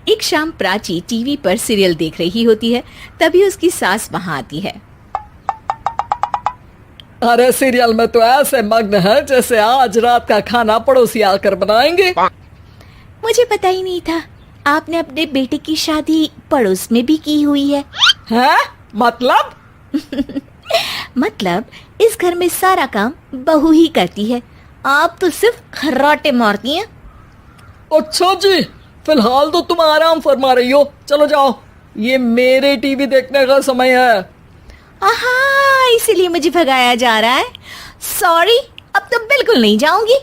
एक शाम प्राची टीवी पर सीरियल देख रही होती है। तभी उसकी सास वहां आती है। अरे सीरियल में तो ऐसे मग्न है जैसे आज रात का खाना पड़ोसी आकर बनाएंगे। मुझे पता ही नहीं था आपने अपने बेटे की शादी पड़ोस में भी की हुई है। हैं? मतलब? मतलब इस घर में सारा काम बहू ही करती है, आप तो सिर्फ खर्राटे मारती हैं। अच्छा जी, फिलहाल तो तुम आराम फरमा रही हो, चलो जाओ, ये मेरे टीवी देखने का समय है। आहा, इसीलिए मुझे भगाया जा रहा है। सॉरी, अब तो बिल्कुल नहीं जाऊंगी।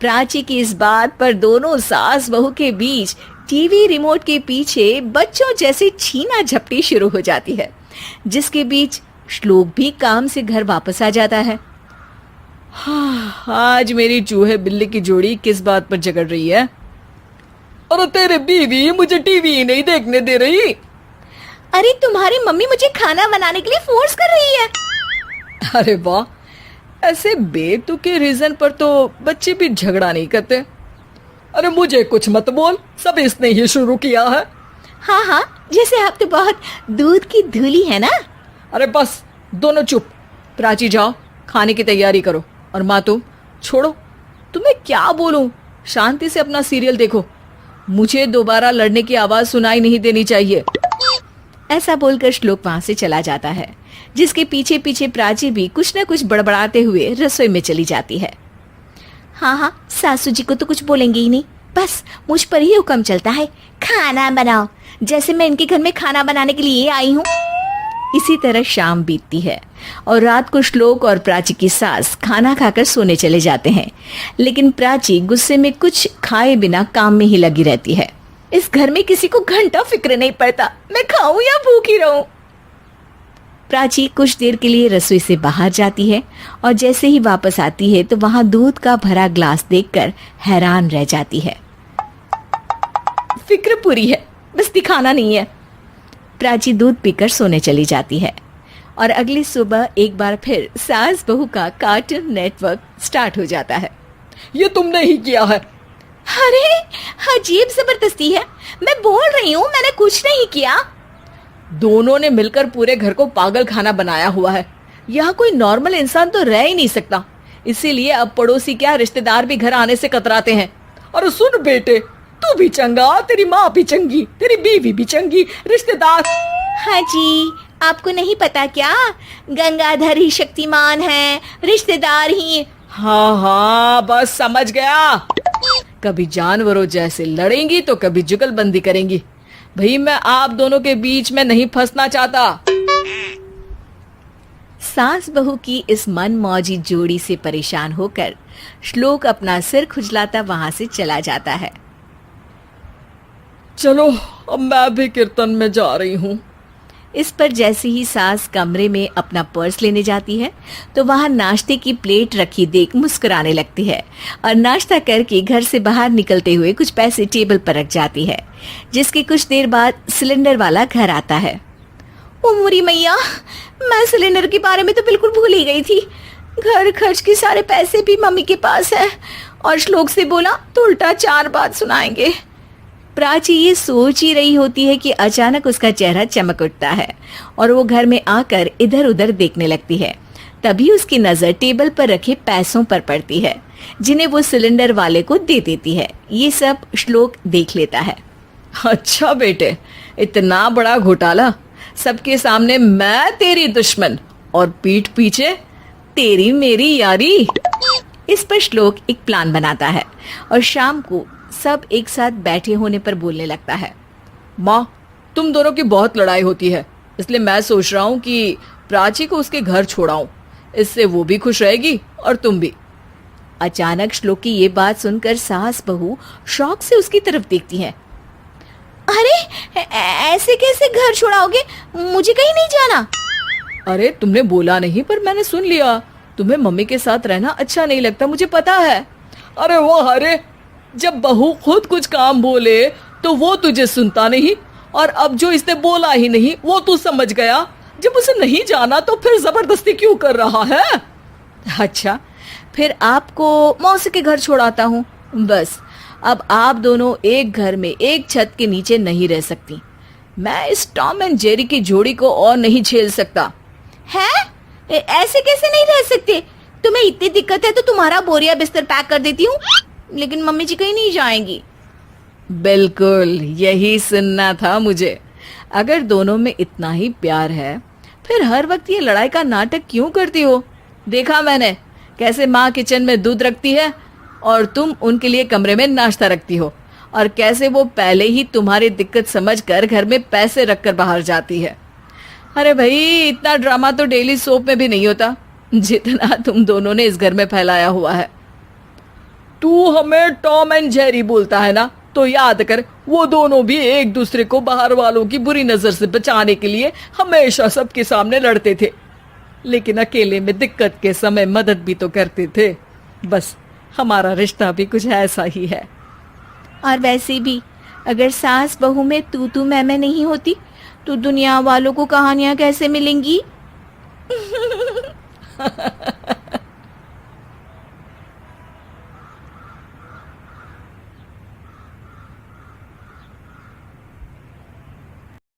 प्राची की इस बात पर दोनों सास बहू के बीच टीवी रिमोट के पीछे बच्चों जैसे छीना झपटी शुरू हो जाती है, जिसके बीच श्लोक भी काम से घर वापस आ जाता है। हाँ, आज मेरी चूहे बिल्ली की जोड़ी किस बात पर झगड़ रही है? अरे तेरे बीवी मुझे टीवी ही नहीं देखने दे रही। अरे तुम्हारी मम्मी मुझे खाना बनाने के लिए फोर्स कर रही है। अरे वाह, ऐसे बेतुके रीजन पर तो बच्चे भी झगड़ा नहीं करते। अरे मुझे कुछ मत बोल, सब इसने ही शुरू किया है। हाँ हाँ, जैसे आप तो बहुत दूध की धूली है ना। अरे बस, दोनों चुप। प्राची जाओ, खाने की तैयारी करो। और माँ तुम छोड़ो, तुम्हें क्या बोलूं, शांति से अपना सीरियल देखो, मुझे दोबारा लड़ने की आवाज सुनाई नहीं देनी चाहिए। ऐसा बोलकर श्लोक वहां से चला जाता है, जिसके पीछे पीछे प्राची भी कुछ न कुछ बड़बड़ाते हुए रसोई में चली जाती है। हाँ हाँ, सासू जी को तो कुछ बोलेंगे ही नहीं, बस मुझ पर ही हुक्म चलता है, खाना बनाओ, जैसे मैं इनके घर में खाना बनाने के लिए आई हूँ। इसी तरह शाम बीतती है और रात को श्लोक और प्राची की सास खाना खाकर सोने चले जाते हैं, लेकिन प्राची गुस्से में कुछ खाए बिना काम में ही लगी रहती है। इस घर में किसी को घंटा फिक्र नहीं पड़ता, मैं खाऊं या भूखी रहूं। प्राची कुछ देर के लिए रसोई से बाहर जाती है और जैसे ही वापस आती है तो वहां दूध का भरा ग्लास देखकर हैरान रह जाती है। फिक्र पूरी है, बस दिखाना नहीं है। प्राची दूध पीकर सोने चली जाती है और अगली सुबह एक बार फिर सास बहू का कार्टून नेटवर्क स्टार्ट हो जाता है। ये तुमने ही किया है। अरे अजीब जबरदस्ती है, मैं बोल रही हूँ मैंने कुछ नहीं किया। दोनों ने मिलकर पूरे घर को पागल खाना बनाया हुआ है। यहाँ कोई नॉर्मल इंसान तो रह ही नहीं सकता, इसीलिए अब पड़ोसी क्या रिश्तेदार भी घर आने से कतराते हैं। और सुन बेटे, तू भी चंगा, तेरी माँ भी चंगी, तेरी बीवी भी चंगी, रिश्तेदार। हाँ जी, आपको नहीं पता क्या, गंगाधर ही शक्तिमान है, रिश्तेदार ही। हाँ हाँ, बस समझ गया। कभी जानवरों जैसे लड़ेंगी तो कभी जुगलबंदी करेंगी। भाई मैं आप दोनों के बीच में नहीं फंसना चाहता। सास बहू की इस मन मौजी जोड़ी से परेशान होकर श्लोक अपना सिर खुजलाता वहां से चला जाता है। चलो अब मैं भी कीर्तन में जा रही हूँ। इस पर जैसे ही सास कमरे में अपना पर्स लेने जाती है तो वहां नाश्ते की प्लेट रखी देख मुस्कुराने लगती है और नाश्ता करके घर से बाहर निकलते हुए कुछ पैसे टेबल पर रख जाती है, जिसके कुछ देर बाद सिलेंडर वाला घर आता है। ओ मुरी मैया, मैं सिलेंडर के बारे में तो बिल्कुल भूल ही गई थी। घर खर्च के सारे पैसे भी मम्मी के पास है और श्लोक से बोला तो उल्टा 4 बात सुनाएंगे। प्राची ये सोच ही रही होती है कि अचानक उसका चेहरा चमक उठता है और वो घर में आकर इधर उधर देखने लगती है। तभी उसकी नजर टेबल पर रखे पैसों पर पड़ती है, जिन्हें वो सिलेंडर वाले को दे देती है। ये सब श्लोक देख लेता है। अच्छा बेटे, इतना बड़ा घोटाला, सबके सामने मैं तेरी दुश्मन और पीठ पीछे तेरी मेरी यारी। इस पर श्लोक एक प्लान बनाता है और शाम को सब एक साथ बैठे होने पर बोलने लगता है। माँ, तुम दोनों की बहुत लड़ाई होती है, इसलिए मैं सोच रहा हूँ कि प्राची को उसके घर छोड़ाऊं, इससे वो भी खुश रहेगी और तुम भी। अचानक श्लोक की ये बात सुनकर सास बहू शौक से उसकी तरफ देखती हैं। अरे ऐसे कैसे घर छोड़ाओगे, मुझे कहीं नहीं जाना। अरे तुमने बोला नहीं पर मैंने सुन लिया, तुम्हें मम्मी के साथ रहना अच्छा नहीं लगता, मुझे पता है। अरे वो अरे, जब बहू खुद कुछ काम बोले तो वो तुझे सुनता नहीं, और अब जो इसने बोला ही नहीं वो तू समझ गया। जब उसे नहीं जाना तो फिर जबरदस्ती क्यों कर रहा है? अच्छा, फिर आपको मौसी के घर छोड़ाता हूँ, बस अब आप दोनों एक घर में एक छत के नीचे नहीं रह सकती। मैं इस टॉम एंड जेरी की जोड़ी को और नहीं झेल सकता। है? ऐसे कैसे नहीं रह सकते? तुम्हें इतनी दिक्कत है तो तुम्हारा बोरिया बिस्तर पैक कर देती हूँ, लेकिन मम्मी जी कहीं नहीं जाएंगी। बिल्कुल यही सुनना था मुझे। अगर दोनों में इतना ही प्यार है फिर हर वक्त ये लड़ाई का नाटक क्यों करती हो? देखा मैंने कैसे माँ किचन में दूध रखती है और तुम उनके लिए कमरे में नाश्ता रखती हो, और कैसे वो पहले ही तुम्हारी दिक्कत समझकर घर में पैसे रखकर बाहर जाती है। अरे भाई, इतना ड्रामा तो डेली सोप में भी नहीं होता जितना तुम दोनों ने इस घर में फैलाया हुआ है। तू हमें टॉम एंड जेरी बोलता है ना, तो याद कर वो दोनों भी एक दूसरे को बाहर वालों की बुरी नजर से बचाने के लिए हमेशा सबके सामने लड़ते थे, लेकिन अकेले में दिक्कत के समय मदद भी तो करते थे। बस हमारा रिश्ता भी कुछ ऐसा ही है। और वैसे भी अगर सास बहू में तू मैं नहीं होती तो दुनिया वालों को कहानियां कैसे मिलेंगी?